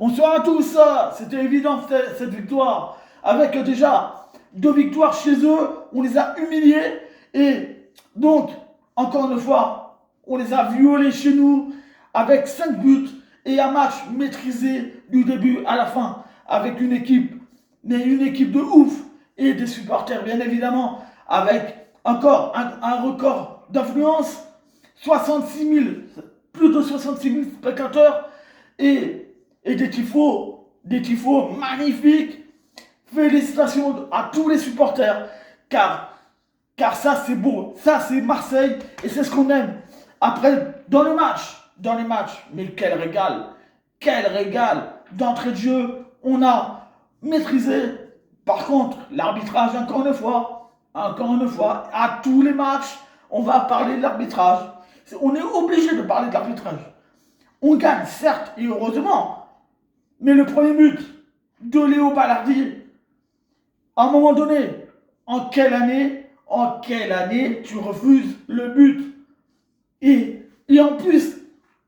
Bonsoir à tous, c'était évident cette victoire. Avec déjà 2 victoires chez eux, on les a humiliés et donc, encore une fois, on les a violés chez nous avec 5 buts et un match maîtrisé du début à la fin avec une équipe, mais une équipe de ouf et des supporters bien évidemment avec encore un record d'influence, 66 000, plus de 66 000 spectateurs et des tifos magnifiques. Félicitations à tous les supporters, car ça c'est beau, ça c'est Marseille et c'est ce qu'on aime. Après, dans les matchs, mais quel régal d'entrée de jeu, on a maîtrisé. Par contre, l'arbitrage, encore une fois, à tous les matchs, on va parler de l'arbitrage. On est obligé de parler de l'arbitrage. On gagne, certes, et heureusement, mais le premier but de Léo Ballardi, à un moment donné, en quelle année tu refuses le but et en plus,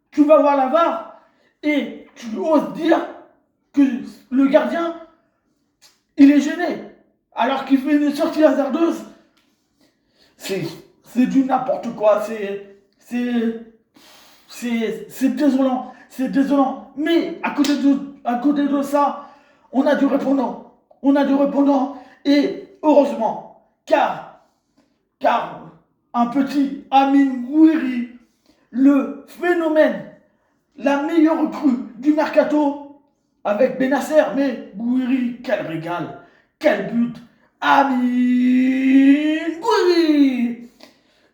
tu vas voir la VAR et tu oses dire que le gardien, il est gêné, alors qu'il fait une sortie hasardeuse. C'est du n'importe quoi, c'est désolant, c'est désolant. Mais à côté de ça, on a du répondant. On a du répondant et heureusement, car un petit Amine Gouiri, le phénomène, la meilleure recrue du mercato avec Benasser, mais Gouiri, quel régal, quel but. Amine Gouiri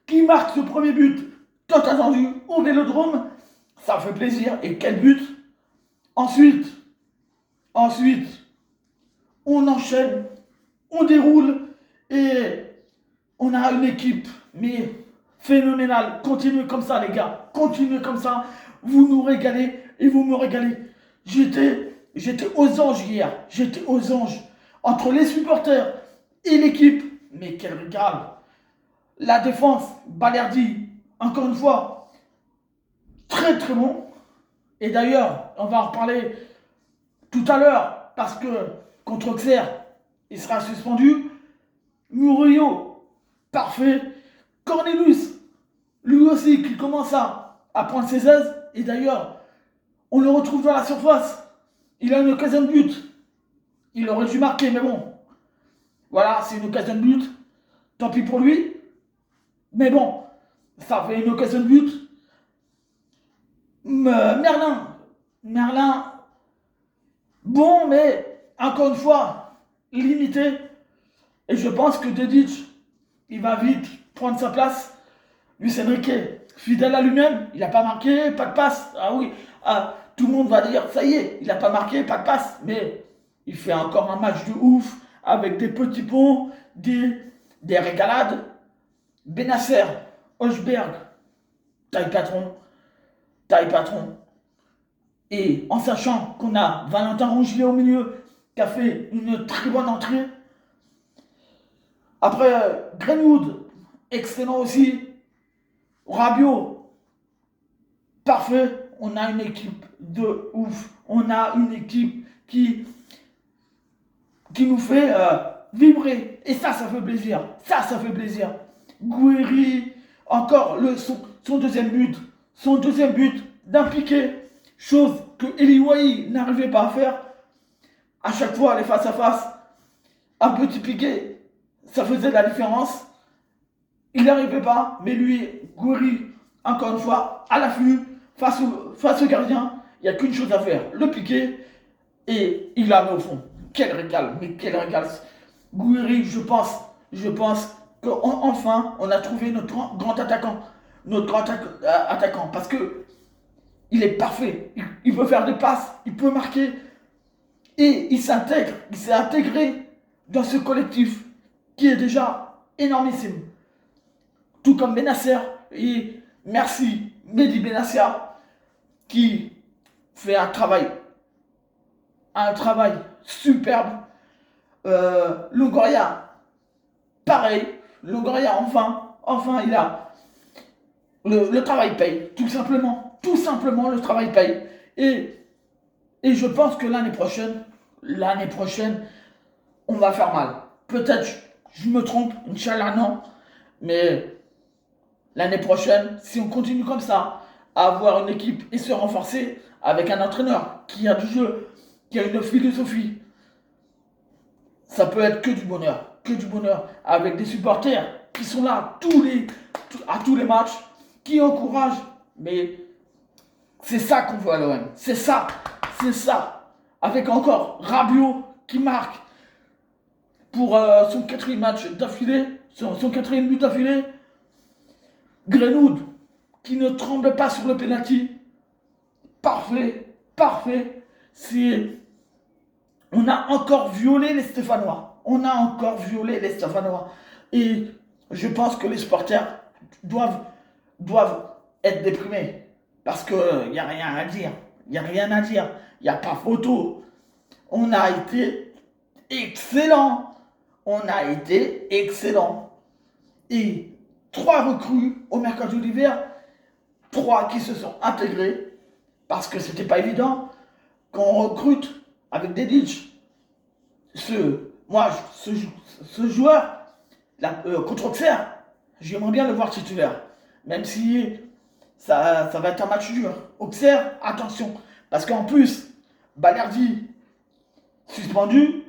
qui marque ce premier but tant attendu au Vélodrome, ça fait plaisir. Et quel but. Ensuite, on enchaîne, on déroule et on a une équipe, mais phénoménale. Continuez comme ça, les gars. Continuez comme ça. Vous nous régalez et vous me régalez. J'étais aux anges hier. J'étais aux anges. Entre les supporters et l'équipe. Mais quel régal. La défense, Balerdi, encore une fois, très très bon. Et d'ailleurs, on va en reparler tout à l'heure, parce que contre Auxerre, il sera suspendu. Murillo, parfait. Cornelius, lui aussi, qui commence à prendre ses aises. Et d'ailleurs, on le retrouve dans la surface. Il a une occasion de but. Il aurait dû marquer, mais bon. Voilà, c'est une occasion de but. Tant pis pour lui. Mais bon, ça fait une occasion de but. Merlin, bon, mais encore une fois, limité. Et je pense que Dedic, il va vite prendre sa place. Luis Enrique, fidèle à lui-même, il n'a pas marqué, pas de passe. Ah oui, tout le monde va dire, ça y est, il n'a pas marqué, pas de passe. Mais il fait encore un match de ouf, avec des petits ponts, des régalades. Benasser, Hochberg, taille patron. Et en sachant qu'on a Valentin Rongier au milieu, qui a fait une très bonne entrée. Après, Greenwood, excellent aussi. Rabiot, parfait. On a une équipe de ouf. On a une équipe qui nous fait vibrer. Et ça fait plaisir. Ça fait plaisir. Gouiri, encore son deuxième but. Son deuxième but d'un piqué. Chose que Eli Wahi n'arrivait pas à faire. À chaque fois, les face à face, un petit piqué, ça faisait la différence. Il n'arrivait pas, mais lui, Gouiri, encore une fois, à l'affût, face au gardien, il n'y a qu'une chose à faire, le piquer, et il la met au fond. Quel régal, mais quel régal. Gouiri, je pense qu'enfin, on a trouvé notre grand attaquant, parce que il est parfait, il peut faire des passes, il peut marquer, et il s'est intégré dans ce collectif qui est déjà énormissime. Tout comme Benasser, et merci Mehdi Benassia, qui fait un travail superbe. Longoria, pareil. Longoria, enfin, il a. Le travail paye, tout simplement, le travail paye. Et Et je pense que l'année prochaine, on va faire mal. Peut-être je me trompe, Inch'Allah non. Mais l'année prochaine, si on continue comme ça, à avoir une équipe et se renforcer avec un entraîneur qui a du jeu, qui a une philosophie, ça peut être que du bonheur, avec des supporters qui sont là à tous les matchs, qui encouragent. Mais c'est ça qu'on veut à l'OM. C'est ça. Avec encore Rabiot qui marque pour son quatrième match d'affilée, son quatrième but d'affilée. Greenwood qui ne tremble pas sur le penalty. Parfait. On a encore violé les Stéphanois. Et je pense que les supporters doivent être déprimés. Parce qu'il n'y a rien à dire. Il n'y a pas photo. On a été excellent. Et 3 recrues au mercato d'hiver. 3 qui se sont intégrés. Parce que c'était pas évident. Quand on recrute avec des ditch. Ce joueur, contre Auxerre, j'aimerais bien le voir titulaire. Même si ça va être un match dur. Auxerre, attention. Parce qu'en plus, Balerdi suspendu.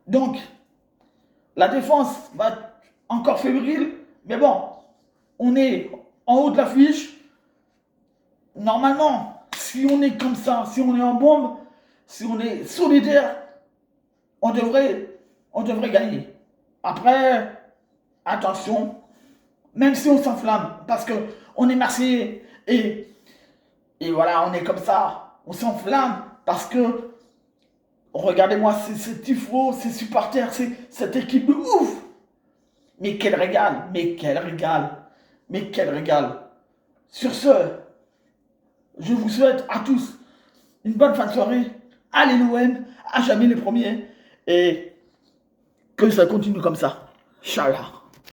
Donc, la défense va être encore fébrile. Mais bon, on est en haut de l'affiche. Normalement, si on est comme ça, si on est en bombe, si on est solidaire, on devrait gagner. Après, attention, même si on s'enflamme, parce qu'on est Marseillais, et voilà, on est comme ça, on s'enflamme, parce que, regardez-moi, ces tifos, ces supporters, cette équipe de ouf. Mais quel régal. Sur ce, je vous souhaite à tous une bonne fin de soirée. Allez l'OM, à jamais les premiers. Et que ça continue comme ça. Inch'Allah.